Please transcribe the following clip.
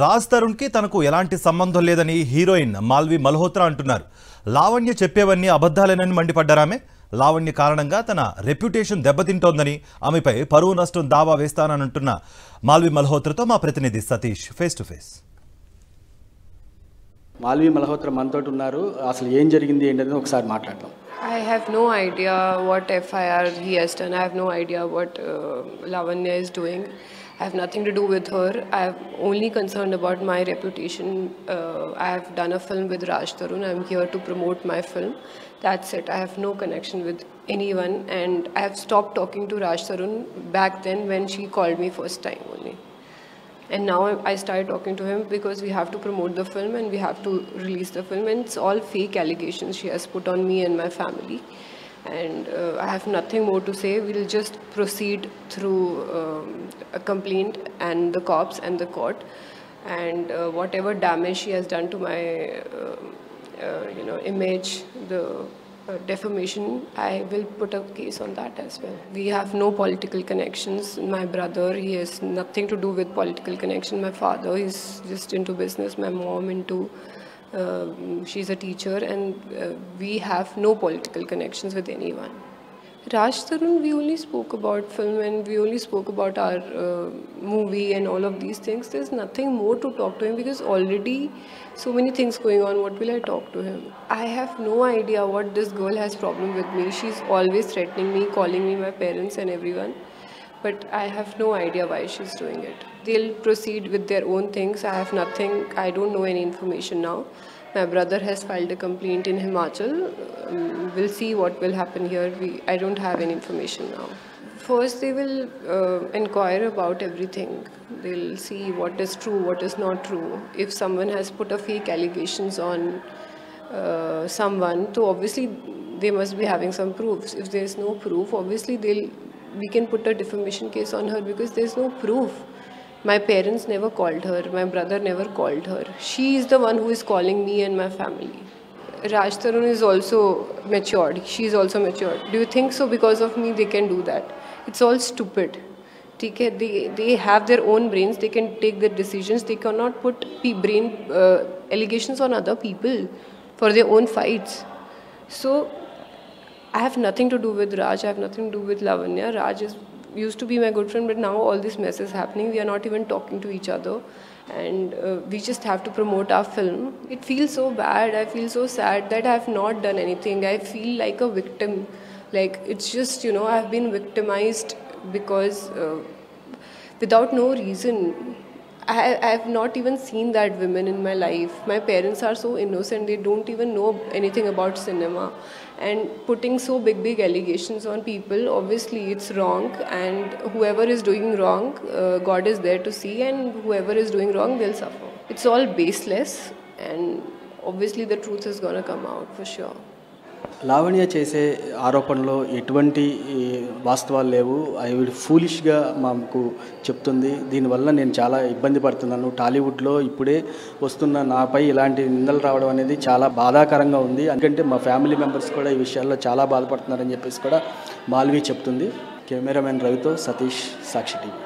రాజ్ తరుణ్ కి తనకు ఎలాంటి సంబంధం లేదని హీరోయిన్ మాల్వి మల్హోత్రా అంటున్నారు. లావణ్య చెప్పేవన్నీ అబద్ధాలేనని మండిపడ్డారామె. లావణ్య కారణంగా తన రెప్యుటేషన్ దెబ్బతింటోందని, ఆమెపై పరువు నష్టం దావా వేస్తానంటున్న మాల్వి మల్హోత్రాతో మా ప్రతినిధి Satish face to face. Malvi Malhotra మనతోటి ఉన్నారు. అసలు ఏం జరిగింది ఏంటనేది ఒకసారి మాట్లాడదాం. I have no idea what FIR he has done. I have no idea what Lavanya is doing. I have nothing to do with her. I am only concerned about my reputation. I have done a film with Raj Tarun. I am here to promote my film. That's it. I have no connection with anyone, and I have stopped talking to Raj Tarun back then when she called me first time only. And now I started talking to him because we have to promote the film and we have to release the film. And it's all fake allegations she has put on me and my family. And I have nothing more to say. We'll just proceed through a complaint and the cops and the court. And whatever damage she has done to my image, the defamation, I will put a case on that as well. We have no political connections. My brother, he has nothing to do with political connection. My father is just into business. My mom into she's a teacher, and we have no political connections with anyone. Raj Tarun, we only spoke about film and we only spoke about our movie and all of these things. There's nothing more to talk to him because already so many things going on. What will I talk to him? I have no idea what this girl has problem with me. She's always threatening me, calling me my parents and everyone. But I have no idea why she's doing it. They'll proceed with their own things. I have nothing. I don't know any information now. My brother has filed a complaint in Himachal. We'll see what will happen here. I don't have any information now. First, they will inquire about everything. They'll see what is true, what is not true. If someone has put a fake allegations on someone, so obviously they must be having some proofs. If there is no proof, obviously we can put a defamation case on her because there is no proof. My parents never called her. My brother never called her. She is the one who is calling me and my family. Raj Tarun is also matured. She is also matured. Do you think so because of me they can do that? It's all stupid. They have their own brains. They can take their decisions. They cannot put brain allegations on other people for their own fights. So I have nothing to do with Raj. I have nothing to do with Lavanya. Raj used to be my good friend, but now all this mess is happening. We are not even talking to each other, and we just have to promote our film. It feels so bad. I feel so sad that I have not done anything. I feel like a victim. Like it's just, I have been victimized because without no reason. I have not even seen that women in my life. My parents are so innocent. They don't even know anything about cinema. And putting so big allegations on people, obviously it's wrong. And whoever is doing wrong, God is there to see. And whoever is doing wrong, they'll suffer. It's all baseless. And obviously the truth is going to come out for sure. Lavanya చేసే ఆరోపణలో ఎటువంటి వాస్తవాలు లేవు. ఆవిడ ఫూలిష్గా మాకు చెప్తుంది. దీనివల్ల నేను చాలా ఇబ్బంది పడుతున్నాను. టాలీవుడ్లో ఇప్పుడే వస్తున్న నాపై ఇలాంటి నిందలు రావడం అనేది చాలా బాధాకరంగా ఉంది. ఎందుకంటే మా ఫ్యామిలీ మెంబర్స్ కూడా ఈ విషయాల్లో చాలా బాధపడుతున్నారని చెప్పేసి కూడా మాల్వి చెప్తుంది. కెమెరామెన్ రవితో సతీష్, సాక్షి టీవీ.